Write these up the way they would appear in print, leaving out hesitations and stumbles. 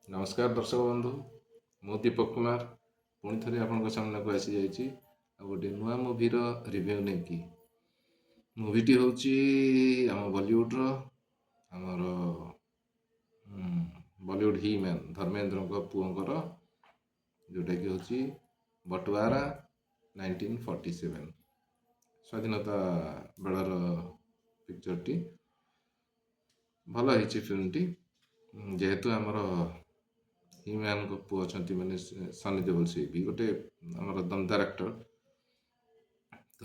ନମସ୍କାର ଦର୍ଶକ ବନ୍ଧୁ, ମୁଁ ଦୀପକ କୁମାର ପୁଣି ଥରେ ଆପଣଙ୍କ ସାମ୍ନାକୁ ଆସିଯାଇଛି ଆଉ ଗୋଟେ ନୂଆ ମୁଭିର ରିଭ୍ୟୁ ନେଇକି। ମୁଭିଟି ହେଉଛି ଆମ ବଲିଉଡ଼ର ଆମର ବଲିଉଡ଼ ହି ମ୍ୟାନ୍ ଧର୍ମେନ୍ଦ୍ରଙ୍କ ପୁଅଙ୍କର, ଯେଉଁଟାକି ହେଉଛି ବଟୱାରା 1947 ସ୍ୱାଧୀନତା ବେଳର ପିକ୍ଚରଟି। ଭଲ ହେଇଛି ଫିଲ୍ମଟି, ଯେହେତୁ ଆମର ହିମ୍ୟାନ୍ଙ୍କ ପୁଅ ଅଛନ୍ତି ମାନେ ସନି ଦେଓଲ, ସେ ବି ଗୋଟେ ଆମର ଦମଦାର ଆକ୍ଟର। ତ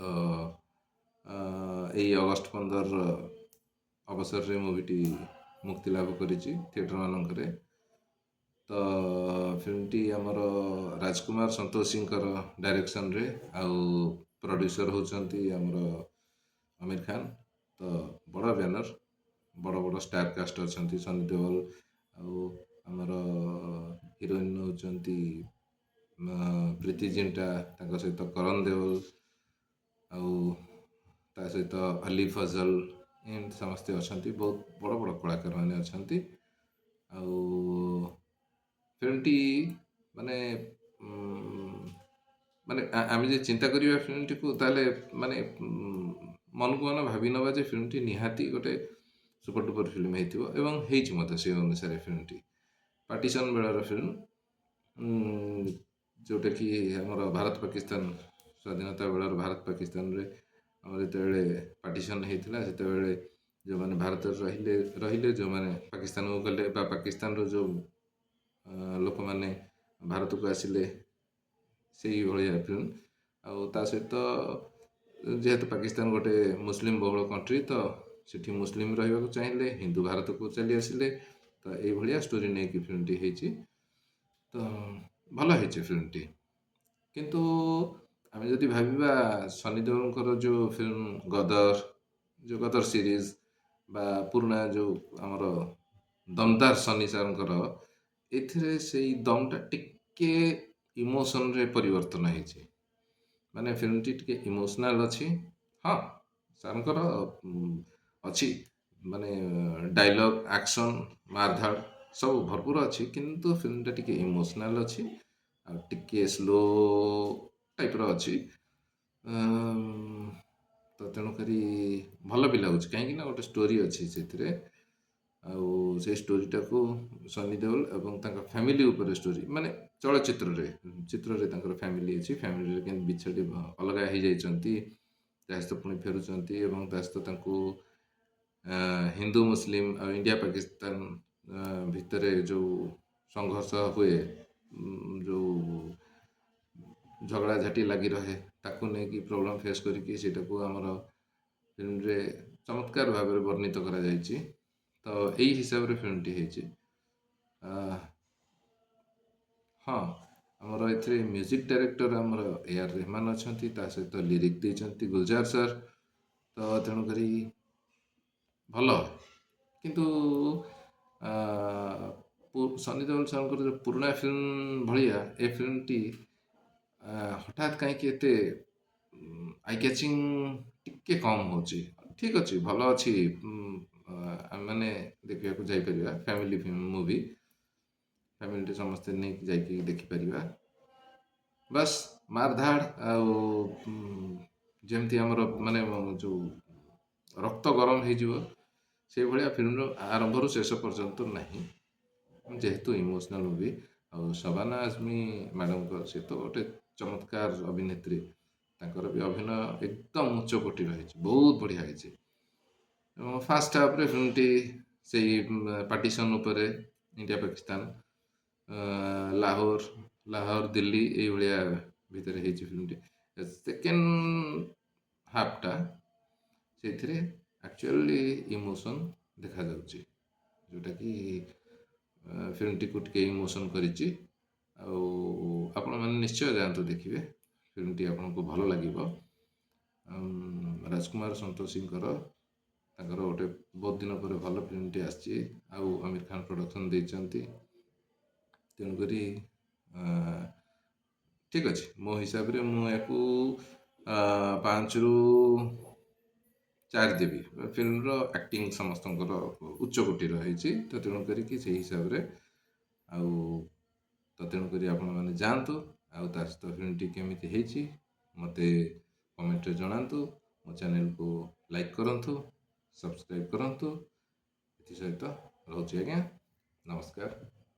ଏଇ ଅଗଷ୍ଟ 15 ଅବସରରେ ମୁଭିଟି ମୁକ୍ତି ଲାଭ କରିଛି ଥିଏଟର ମାନଙ୍କରେ। ତ ଫିଲ୍ମଟି ଆମର ରାଜକୁମାର ସନ୍ତୋଷୀଙ୍କର ଡାଇରେକ୍ସନରେ, ଆଉ ପ୍ରଡ୍ୟୁସର ହେଉଛନ୍ତି ଆମର ଆମିର ଖାନ। ତ ବଡ଼ ବ୍ୟାନର, ବଡ଼ ବଡ଼ ଷ୍ଟାର କାଷ୍ଟ ଅଛନ୍ତି, ସନି ଦେଓଲ ଆଉ ଆମର ହିରୋଇନ୍ ହେଉଛନ୍ତି ପ୍ରୀତି ଜିଣ୍ଟା, ତାଙ୍କ ସହିତ କରନ ଦେଓଲ ଆଉ ତା ସହିତ ଅଲି ଫଜଲ, ଏମିତି ସମସ୍ତେ ଅଛନ୍ତି। ବହୁତ ବଡ଼ ବଡ଼ କଳାକାର ମାନେ ଅଛନ୍ତି। ଆଉ ଫିଲ୍ମଟି ମାନେ ମାନେ ଆମେ ଯଦି ଚିନ୍ତା କରିବା ଫିଲ୍ମଟିକୁ, ତାହେଲେ ମାନେ ମନକୁ ମନ ଭାବି ନେବା ଯେ ଫିଲ୍ମଟି ନିହାତି ଗୋଟେ ସୁପର ଡୁପର ଫିଲ୍ମ ହେଇଥିବ, ଏବଂ ହେଇଛି ମଧ୍ୟ ସେ ଅନୁସାରେ। ଫିଲ୍ମଟି ପାର୍ଟିସନ୍ ବେଳର ଫିଲ୍ମ, ଯେଉଁଟାକି ଆମର ଭାରତ ପାକିସ୍ତାନ ସ୍ୱାଧୀନତା ବେଳର ଭାରତ ପାକିସ୍ତାନରେ ଆମର ଯେତେବେଳେ ପାର୍ଟିସନ୍ ହେଇଥିଲା, ସେତେବେଳେ ଯେଉଁମାନେ ଭାରତରେ ରହିଲେ ଯେଉଁମାନେ ପାକିସ୍ତାନକୁ ଗଲେ, ବା ପାକିସ୍ତାନର ଯେଉଁ ଲୋକମାନେ ଭାରତକୁ ଆସିଲେ, ସେଇଭଳିଆ ଫିଲ୍ମ। ଆଉ ତା ସହିତ ଯେହେତୁ ପାକିସ୍ତାନ ଗୋଟେ ମୁସଲିମ ବହୁଳ କଣ୍ଟ୍ରି, ତ ସେଠି ମୁସଲିମ ରହିବାକୁ ଚାହିଁଲେ, ହିନ୍ଦୁ ଭାରତକୁ ଚାଲି ଆସିଲେ। ତ ଏଇଭଳିଆ ଷ୍ଟୋରି ନେଇକି ଫିଲ୍ମଟି ହେଇଛି। ତ ଭଲ ହେଇଛି ଫିଲ୍ମଟି। କିନ୍ତୁ ଆମେ ଯଦି ଭାବିବା ସନି ଦେଓଲଙ୍କର ଯେଉଁ ଫିଲ୍ମ ଗଦର ସିରିଜ, ବା ପୁରୁଣା ଯେଉଁ ଆମର ଦମଦାର ସନି ସାର୍ଙ୍କର, ଏଥିରେ ସେଇ ଦମଟା ଟିକେ ଇମୋସନରେ ପରିବର୍ତ୍ତନ ହେଇଛି। ମାନେ ଫିଲ୍ମଟି ଟିକେ ଇମୋସନାଲ ଅଛି। ହଁ, ସାର୍ଙ୍କର ଅଛି, ମାନେ ଡାଇଲଗ, ଆକ୍ସନ୍, ମାରଧାଡ଼ ସବୁ ଭରପୁର ଅଛି, କିନ୍ତୁ ଫିଲ୍ମଟା ଟିକେ ଇମୋସନାଲ ଅଛି, ଆଉ ଟିକେ ସ୍ଲୋ ଟାଇପ୍ର ଅଛି। ତ ତେଣୁକରି ଭଲ ବି ଲାଗୁଛି, କାହିଁକି ନା ଗୋଟେ ଷ୍ଟୋରି ଅଛି ସେଥିରେ। ଆଉ ସେଇ ଷ୍ଟୋରିଟାକୁ ସନି ଦେଓଲ ଏବଂ ତାଙ୍କ ଫ୍ୟାମିଲି ଉପରେ ଷ୍ଟୋରି, ମାନେ ଚିତ୍ରରେ ତାଙ୍କର ଫ୍ୟାମିଲି ଅଛି, ଫ୍ୟାମିଲିରେ କେମିତି ବିଛାଡ଼ି ଅଲଗା ହେଇଯାଇଛନ୍ତି, ତା ସହିତ ପୁଣି ଫେରୁଛନ୍ତି, ଏବଂ ତା ସହିତ ତାଙ୍କୁ ହିନ୍ଦୁ ମୁସଲିମ ଆଉ ଇଣ୍ଡିଆ ପାକିସ୍ତାନ ଭିତରେ ଯେଉଁ ସଂଘର୍ଷ ହୁଏ, ଯେଉଁ ଝଗଡ଼ାଝାଟି ଲାଗି ରହେ, ତାକୁ ନେଇକି ପ୍ରୋବ୍ଲେମ୍ ଫେସ୍ କରିକି ସେଇଟାକୁ ଆମର ଫିଲ୍ମରେ ଚମତ୍କାର ଭାବରେ ବର୍ଣ୍ଣିତ କରାଯାଇଛି। ତ ଏଇ ହିସାବରେ ଫିଲ୍ମଟି ହେଇଛି। ହଁ, ଆମର ଏଥିରେ ମ୍ୟୁଜିକ୍ ଡାଇରେକ୍ଟର ଆମର AR ରେହମାନ ଅଛନ୍ତି, ତା ସହିତ ଲିରିକ୍ ଦେଇଛନ୍ତି ଗୁଲଜାର ସାର୍। ତ ତେଣୁକରି ଭଲ। କିନ୍ତୁ ସନି ଦେଓଲ ସାର୍ଙ୍କର ଯେଉଁ ପୁରୁଣା ଫିଲ୍ମ ଭଳିଆ ଏ ଫିଲ୍ମଟି ହଠାତ୍ କାହିଁକି ଏତେ ଆଇ କ୍ୟାଚିଂ ଟିକେ କମ୍ ହେଉଛି। ଠିକ୍ ଅଛି, ଭଲ ଅଛି, ଆମେମାନେ ଦେଖିବାକୁ ଯାଇପାରିବା, ଫ୍ୟାମିଲି ମୁଭି, ଫ୍ୟାମିଲିଟି ସମସ୍ତେ ନେଇକି ଯାଇକି ଦେଖିପାରିବା। ବାସ୍ ମାରଧାଡ଼ ଆଉ ଯେମିତି ଆମର ମାନେ ଯେଉଁ ରକ୍ତ ଗରମ ହେଇଯିବ, ସେଇଭଳିଆ ଫିଲ୍ମର ଆରମ୍ଭରୁ ଶେଷ ପର୍ଯ୍ୟନ୍ତ ନାହିଁ। ଯେହେତୁ ଇମୋସନାଲ ମୁଭି, ଆଉ ଶବାନା ଆଜମୀ ମ୍ୟାଡ଼ାମଙ୍କ, ସେ ତ ଗୋଟେ ଚମତ୍କାର ଅଭିନେତ୍ରୀ, ତାଙ୍କର ବି ଅଭିନୟ ଏକଦମ ଉଚ୍ଚ କୋଟି ରହିଛି, ବହୁତ ବଢ଼ିଆ ହେଇଛି। ଏବଂ ଫାର୍ଷ୍ଟ ହାଫ୍ରେ ଫିଲ୍ମଟି ସେଇ ପାର୍ଟିସନ୍ ଉପରେ, ଇଣ୍ଡିଆ ପାକିସ୍ତାନ, ଲାହୋର ଦିଲ୍ଲୀ ଏଇଭଳିଆ ଭିତରେ ହେଇଛି ଫିଲ୍ମଟି। ସେକେଣ୍ଡ ହାଫ୍ଟା ସେଇଥିରେ ଆକ୍ଚୁଆଲି ଇମୋସନ୍ ଦେଖାଯାଉଛି, ଯେଉଁଟାକି ଫିଲ୍ମଟିକୁ ଟିକେ ଇମୋସନ୍ କରିଛି। ଆଉ ଆପଣମାନେ ନିଶ୍ଚୟ ଯାଆନ୍ତୁ ଦେଖିବେ, ଫିଲ୍ମଟି ଆପଣଙ୍କୁ ଭଲ ଲାଗିବ। ରାଜକୁମାର ସନ୍ତୋଷୀଙ୍କର, ତାଙ୍କର ଗୋଟେ ବହୁତ ଦିନ ପରେ ଭଲ ଫିଲ୍ମଟି ଆସିଛି, ଆଉ ଆମିର ଖାନ ପ୍ରଡକ୍ସନ୍ ଦେଇଛନ୍ତି। ତେଣୁକରି ଠିକ୍ ଅଛି, ମୋ ହିସାବରେ ମୁଁ ୟାକୁ 5ରୁ 4 ଦେବି। ଫିଲ୍ମର ଆକ୍ଟିଂ ସମସ୍ତଙ୍କର ଉଚ୍ଚ କୋଟିର ହେଇଛି, ତ ତେଣୁ କରିକି ସେଇ ହିସାବରେ ଆଉ ତ ତେଣୁକରି ଆପଣମାନେ ଯାଆନ୍ତୁ ଆଉ ତା ସହିତ ଫିଲ୍ମଟି କେମିତି ହେଇଛି ମୋତେ କମେଣ୍ଟରେ ଜଣାନ୍ତୁ। ମୋ ଚ୍ୟାନେଲକୁ ଲାଇକ୍ କରନ୍ତୁ, ସବସ୍କ୍ରାଇବ୍ କରନ୍ତୁ। ଏଥିସହିତ ରହୁଛି ଆଜ୍ଞା, ନମସ୍କାର।